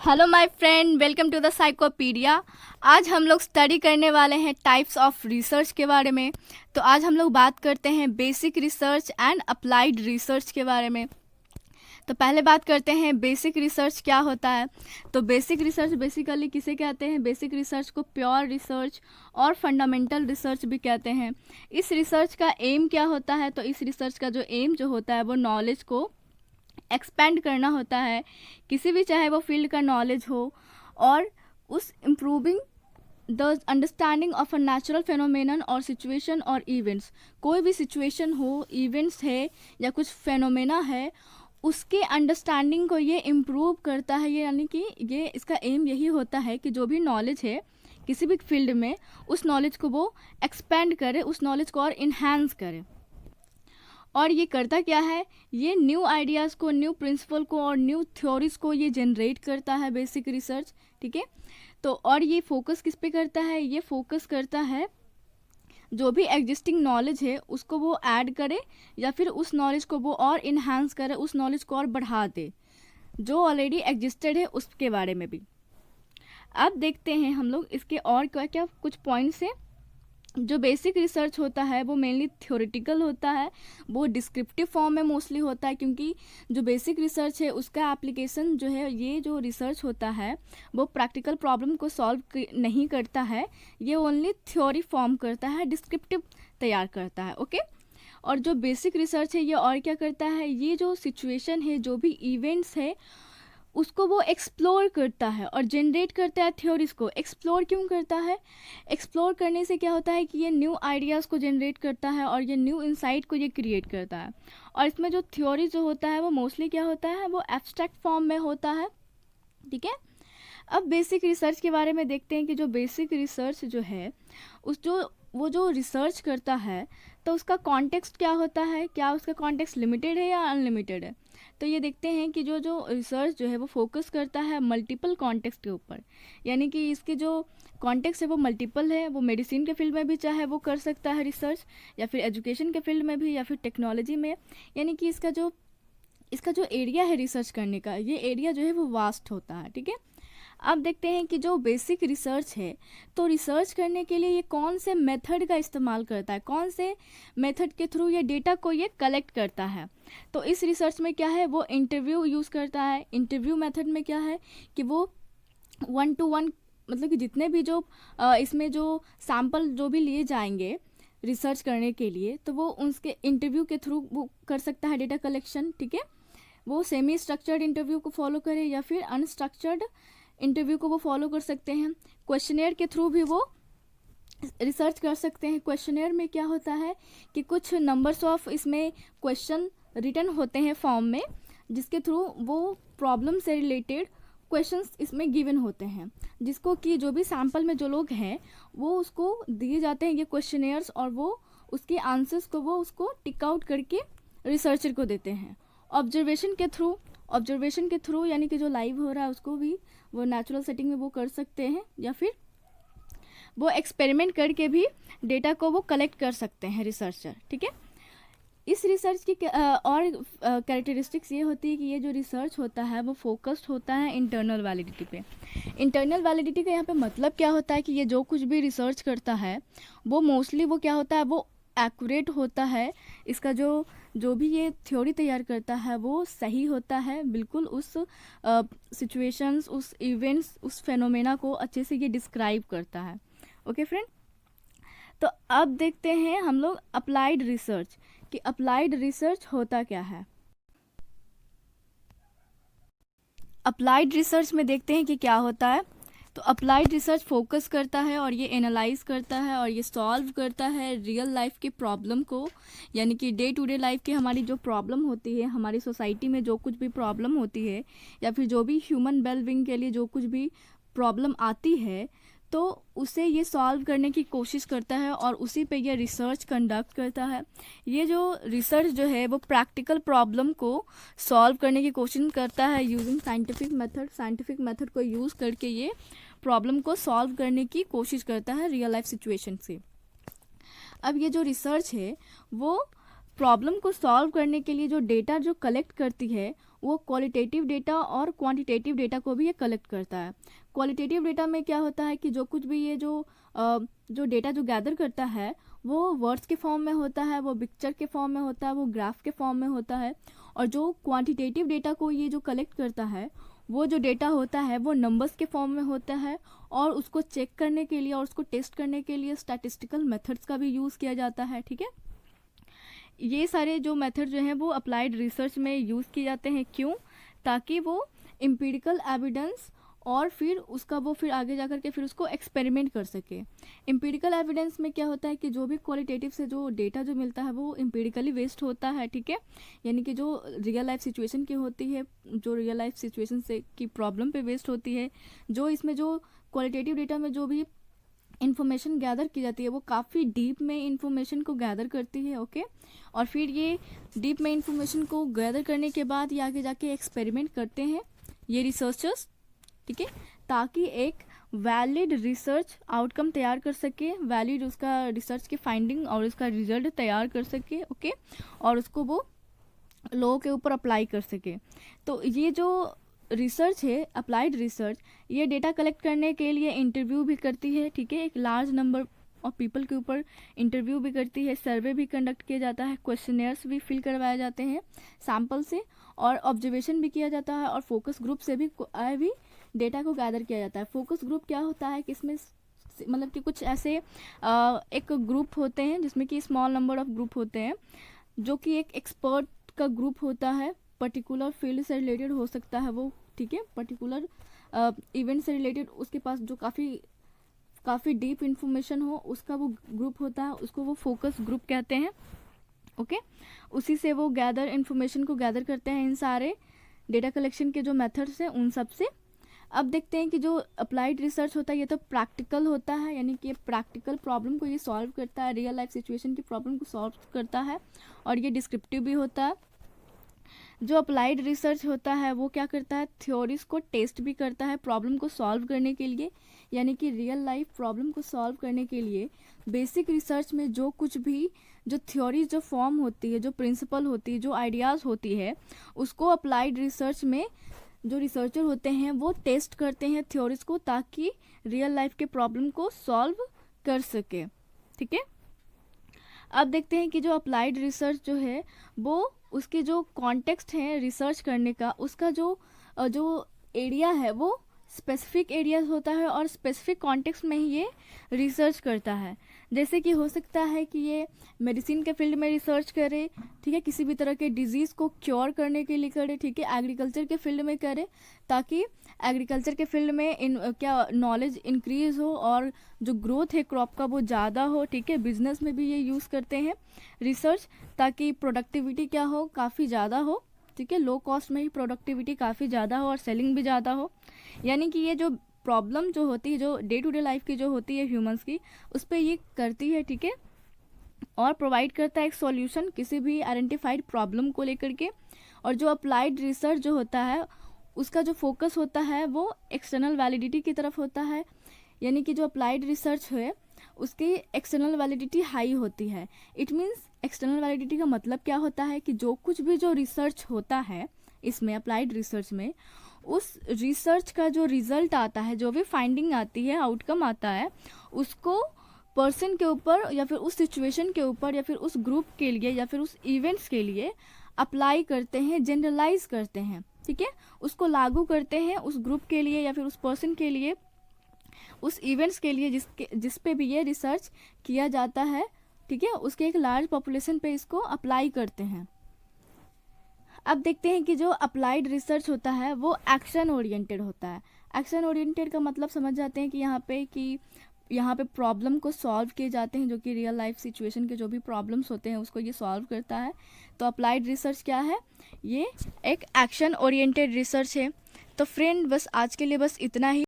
Hello my friend, welcome to the Psychopedia. आज हम लोग स्टडी करने वाले हैं टाइप्स ऑफ रिसर्च के बारे में। तो आज हम लोग बात करते हैं basic research and applied research के बारे में। तो पहले बात करते हैं बेसिक रिसर्च क्या होता है। तो बेसिक रिसर्च बेसिकली किसे कहते हैं? बेसिक रिसर्च को प्योर रिसर्च और फंडामेंटल रिसर्च भी कहते हैं। इस रिसर्च का एम क्या होता है? तो इस रिसर्च का जो एम जो होता है वो नॉलेज को एक्सपेंड करना होता है, किसी भी चाहे वो फील्ड का नॉलेज हो, और उस improving the understanding of a natural phenomenon और सिचुएशन और इवेंट्स। कोई भी सिचुएशन हो, इवेंट्स है या कुछ फेनोमेना है, उसके अंडरस्टैंडिंग को ये इम्प्रूव करता है। ये यानी कि ये इसका एम यही होता है कि जो भी नॉलेज है किसी भी फील्ड में, उस नॉलेज को वो एक्सपेंड करे, उस नॉलेज को और इन्हांस करे। और ये करता क्या है? ये न्यू आइडियाज़ को, न्यू प्रिंसिपल को और न्यू थ्योरीज को ये जनरेट करता है बेसिक रिसर्च। ठीक है। तो और ये फोकस किस पे करता है? ये फोकस करता है जो भी एग्जिस्टिंग नॉलेज है उसको वो ऐड करे, या फिर उस नॉलेज को वो और इन्हांस करे, उस नॉलेज को और बढ़ा दे जो ऑलरेडी एग्जिस्टेड है उसके बारे में भी। अब देखते हैं हम लोग इसके और क्या क्या कुछ पॉइंट्स हैं। जो बेसिक रिसर्च होता है वो मेनली थ्योरेटिकल होता है, वो डिस्क्रिप्टिव फॉर्म में मोस्टली होता है, क्योंकि जो बेसिक रिसर्च है उसका एप्लीकेशन जो है, ये जो रिसर्च होता है वो प्रैक्टिकल प्रॉब्लम को सॉल्व नहीं करता है, ये ओनली थ्योरी फॉर्म करता है, डिस्क्रिप्टिव तैयार करता है। ओके। और जो बेसिक रिसर्च है ये और क्या करता है? ये जो सिचुएशन है, जो भी इवेंट्स है, उसको वो एक्सप्लोर करता है और जनरेट करता है थ्योरीज को। एक्सप्लोर क्यों करता है? एक्सप्लोर करने से क्या होता है कि ये न्यू आइडियाज़ को जनरेट करता है और ये न्यू इंसाइट को ये क्रिएट करता है। और इसमें जो थ्योरी जो होता है वो मोस्टली क्या होता है? वो एब्स्ट्रैक्ट फॉर्म में होता है। ठीक है। अब बेसिक रिसर्च के बारे में देखते हैं कि जो बेसिक रिसर्च जो है वो जो रिसर्च करता है, तो उसका कॉन्टेक्स्ट क्या होता है? क्या उसका कॉन्टेक्स्ट लिमिटेड है या अनलिमिटेड है? तो ये देखते हैं कि जो जो रिसर्च जो है वो फोकस करता है मल्टीपल कॉन्टेक्स्ट के ऊपर, यानी कि इसके जो कॉन्टेक्स्ट है वो मल्टीपल है। वो मेडिसिन के फील्ड में भी चाहे वो कर सकता है रिसर्च, या फिर एजुकेशन के फील्ड में भी, या फिर टेक्नोलॉजी में। यानी कि इसका जो एरिया है रिसर्च करने का, ये एरिया जो है वो वास्ट होता है। ठीक है। अब देखते हैं कि जो बेसिक रिसर्च है, तो रिसर्च करने के लिए ये कौन से मेथड का इस्तेमाल करता है, कौन से मेथड के थ्रू ये डेटा को ये कलेक्ट करता है। तो इस रिसर्च में क्या है? वो इंटरव्यू यूज़ करता है। इंटरव्यू मेथड में क्या है कि वो 1 to 1, मतलब कि जितने भी जो इसमें जो सैम्पल जो भी लिए जाएंगे रिसर्च करने के लिए, तो वो उसके इंटरव्यू के थ्रू वो कर सकता है डेटा कलेक्शन। ठीक है। वो सेमी स्ट्रक्चर्ड इंटरव्यू को फॉलो करे या फिर अनस्ट्रक्चर्ड इंटरव्यू को वो फॉलो कर सकते हैं। क्वेश्चनेयर के थ्रू भी वो रिसर्च कर सकते हैं। क्वेश्चनेयर में क्या होता है कि कुछ नंबर्स ऑफ इसमें क्वेश्चन रिटन होते हैं फॉर्म में, जिसके थ्रू वो प्रॉब्लम से रिलेटेड क्वेश्चंस इसमें गिवन होते हैं, जिसको कि जो भी सैम्पल में जो लोग हैं वो उसको दिए जाते हैं ये क्वेश्चनेयर्स, और वो उसके आंसर्स को वो उसको टिक आउट करके रिसर्चर को देते हैं। ऑब्जर्वेशन के थ्रू यानी कि जो लाइव हो रहा है उसको भी वो नेचुरल सेटिंग में वो कर सकते हैं, या फिर वो एक्सपेरिमेंट करके भी डेटा को वो कलेक्ट कर सकते हैं रिसर्चर। ठीक है। इस रिसर्च की और कैरेक्टरिस्टिक्स ये होती है कि ये जो रिसर्च होता है वो फोकस्ड होता है इंटरनल वैलिडिटी पे। इंटरनल वैलिडिटी का यहाँ पे मतलब क्या होता है कि ये जो कुछ भी रिसर्च करता है वो मोस्टली वो क्या होता है? वो एक्यूरेट होता है। इसका जो भी ये थ्योरी तैयार करता है वो सही होता है, बिल्कुल उस सिचुएशंस, उस इवेंट्स, उस फेनोमेना को अच्छे से ये डिस्क्राइब करता है। Okay friend. तो अब देखते हैं हम लोग अप्लाइड रिसर्च, कि अप्लाइड रिसर्च होता क्या है। अप्लाइड रिसर्च में देखते हैं कि क्या होता है। तो अप्लाइड रिसर्च फोकस करता है और ये एनालाइज करता है और ये सॉल्व करता है रियल लाइफ के प्रॉब्लम को, यानी कि डे टू डे लाइफ की हमारी जो प्रॉब्लम होती है, हमारी सोसाइटी में जो कुछ भी प्रॉब्लम होती है, या फिर जो भी ह्यूमन वेलबींग के लिए जो कुछ भी प्रॉब्लम आती है, तो उसे ये सॉल्व करने की कोशिश करता है और उसी पे ये रिसर्च कंडक्ट करता है। ये जो रिसर्च जो है वो प्रैक्टिकल प्रॉब्लम को सॉल्व करने की कोशिश करता है यूजिंग साइंटिफिक मेथड को यूज़ करके ये प्रॉब्लम को सॉल्व करने की कोशिश करता है रियल लाइफ सिचुएशन से। अब ये जो रिसर्च है वो प्रॉब्लम को सॉल्व करने के लिए जो डेटा जो कलेक्ट करती है वो क्वालिटेटिव डेटा और क्वांटिटेटिव डेटा को भी ये कलेक्ट करता है। क्वालिटेटिव डेटा में क्या होता है कि जो कुछ भी ये जो डेटा जो गैदर करता है वो वर्ड्स के फॉर्म में होता है, वो पिक्चर के फॉर्म में होता है, वो ग्राफ के फॉर्म में होता है। और जो क्वांटिटेटिव डेटा को ये जो कलेक्ट करता है वो जो डेटा होता है वो नंबर्स के फॉर्म में होता है, और उसको चेक करने के लिए और उसको टेस्ट करने के लिए स्टैटिस्टिकल मेथड्स का भी यूज़ किया जाता है। ठीक है, ये सारे जो मेथड जो हैं वो अप्लाइड रिसर्च में यूज़ किए जाते हैं। क्यों? ताकि वो एम्पिरिकल एविडेंस और फिर उसका वो फिर आगे जा कर के फिर उसको एक्सपेरिमेंट कर सके। एम्पिरिकल एविडेंस में क्या होता है कि जो भी क्वालिटेटिव से जो डेटा जो मिलता है वो एम्पिरिकली बेस्ड होता है। ठीक है, यानी कि जो रियल लाइफ सिचुएशन की होती है, जो रियल लाइफ सिचुएशन से की प्रॉब्लम पे बेस्ड होती है। जो इसमें जो क्वालिटेटिव डेटा में जो भी इन्फॉर्मेशन गैदर की जाती है वो काफ़ी डीप में इन्फॉर्मेशन को गैदर करती है। ओके, और फिर ये डीप में इन्फॉर्मेशन को गैदर करने के बाद ये आगे जाके एक्सपेरिमेंट करते हैं ये रिसर्चर्स। ठीक है, ताकि एक वैलिड रिसर्च आउटकम तैयार कर सके, वैलिड उसका रिसर्च की फाइंडिंग और उसका रिजल्ट तैयार कर सके। ओके, और उसको वो लोगों के ऊपर अप्लाई कर सके। तो ये जो रिसर्च है अप्लाइड रिसर्च, ये डेटा कलेक्ट करने के लिए इंटरव्यू भी करती है। ठीक है, एक लार्ज नंबर ऑफ पीपल के ऊपर इंटरव्यू भी करती है, सर्वे भी कंडक्ट किया जाता है, क्वेश्चनेयर्स भी फिल करवाए जाते हैं सैम्पल से, और ऑब्जर्वेशन भी किया जाता है, और फोकस ग्रुप से भी डेटा को गैदर किया जाता है। फोकस ग्रुप क्या होता है कि इसमें मतलब कि कुछ ऐसे एक ग्रुप होते हैं जिसमें कि स्मॉल नंबर ऑफ ग्रुप होते हैं, जो कि एक एक्सपर्ट का ग्रुप होता है, पर्टिकुलर फील्ड से रिलेटेड हो सकता है वो। ठीक है, पर्टिकुलर इवेंट से रिलेटेड उसके पास जो काफ़ी डीप इंफॉर्मेशन हो उसका वो ग्रुप होता है, उसको वो फोकस ग्रुप कहते हैं। ओके, उसी से वो गैदर इन्फॉर्मेशन को गैदर करते हैं इन सारे डेटा कलेक्शन के जो मेथड्स हैं उन सब से। अब देखते हैं कि जो अप्लाइड रिसर्च होता है ये तो प्रैक्टिकल होता है, यानी कि प्रैक्टिकल प्रॉब्लम को ये सॉल्व करता है, रियल लाइफ सिचुएशन की प्रॉब्लम को सॉल्व करता है, और ये डिस्क्रिप्टिव भी होता है। जो अप्लाइड रिसर्च होता है वो क्या करता है, थ्योरीज को टेस्ट भी करता है प्रॉब्लम को सॉल्व करने के लिए, यानी कि रियल लाइफ प्रॉब्लम को सॉल्व करने के लिए बेसिक रिसर्च में जो कुछ भी जो थ्योरीज जो फॉर्म होती है, जो प्रिंसिपल होती है, जो आइडियाज़ होती है, उसको अप्लाइड रिसर्च में जो रिसर्चर होते हैं वो टेस्ट करते हैं थ्योरीज को, ताकि रियल लाइफ के प्रॉब्लम को सॉल्व कर सके। ठीक है, अब देखते हैं कि जो अप्लाइड रिसर्च जो है वो उसके जो कॉन्टेक्स्ट है रिसर्च करने का, उसका जो एरिया है वो स्पेसिफिक एरियाज होता है, और स्पेसिफिक कॉन्टेक्स्ट में ही ये रिसर्च करता है। जैसे कि हो सकता है कि ये मेडिसिन के फील्ड में रिसर्च करे, ठीक है, किसी भी तरह के डिजीज़ को क्योर करने के लिए करे, ठीक है, एग्रीकल्चर के फील्ड में करे, ताकि एग्रीकल्चर के फील्ड में क्या नॉलेज इंक्रीज़ हो और जो ग्रोथ है क्रॉप का वो ज़्यादा हो। ठीक है, बिजनेस में भी ये यूज़ करते हैं रिसर्च, ताकि प्रोडक्टिविटी क्या हो, काफ़ी ज़्यादा हो। ठीक है, लो कॉस्ट में ही प्रोडक्टिविटी काफ़ी ज़्यादा हो और सेलिंग भी ज़्यादा हो। यानी कि ये जो प्रॉब्लम जो होती है, जो डे टू डे लाइफ की जो होती है ह्यूमंस की, उस पर ये करती है। ठीक है, और प्रोवाइड करता है एक सॉल्यूशन किसी भी आइडेंटिफाइड प्रॉब्लम को लेकर के। और जो अप्लाइड रिसर्च जो होता है उसका जो फोकस होता है वो एक्सटर्नल वैलिडिटी की तरफ होता है, यानी कि जो अप्लाइड रिसर्च है उसकी एक्सटर्नल वैलिडिटी हाई होती है। इट मीन्स एक्सटर्नल वैलिडिटी का मतलब क्या होता है कि जो कुछ भी जो रिसर्च होता है इसमें अप्लाइड रिसर्च में, उस रिसर्च का जो रिजल्ट आता है, जो भी फाइंडिंग आती है, आउटकम आता है, उसको पर्सन के ऊपर या फिर उस सिचुएशन के ऊपर या फिर उस ग्रुप के लिए या फिर उस इवेंट्स के लिए अप्लाई करते हैं, जनरलाइज करते हैं। ठीक है, उसको लागू करते हैं उस ग्रुप के लिए या फिर उस पर्सन के लिए, उस इवेंट्स के लिए जिस पे भी ये रिसर्च किया जाता है। ठीक है, उसके एक लार्ज पॉपुलेशन पे इसको अप्लाई करते हैं। अब देखते हैं कि जो अप्लाइड रिसर्च होता है वो एक्शन ओरिएंटेड होता है। एक्शन ओरिएंटेड का मतलब समझ जाते हैं कि यहाँ पे प्रॉब्लम को सॉल्व किए जाते हैं, जो कि रियल लाइफ सिचुएशन के जो भी प्रॉब्लम्स होते हैं उसको ये सॉल्व करता है। तो अप्लाइड रिसर्च क्या है, ये एक एक्शन ओरिएंटेड रिसर्च है। तो फ्रेंड बस आज के लिए बस इतना ही।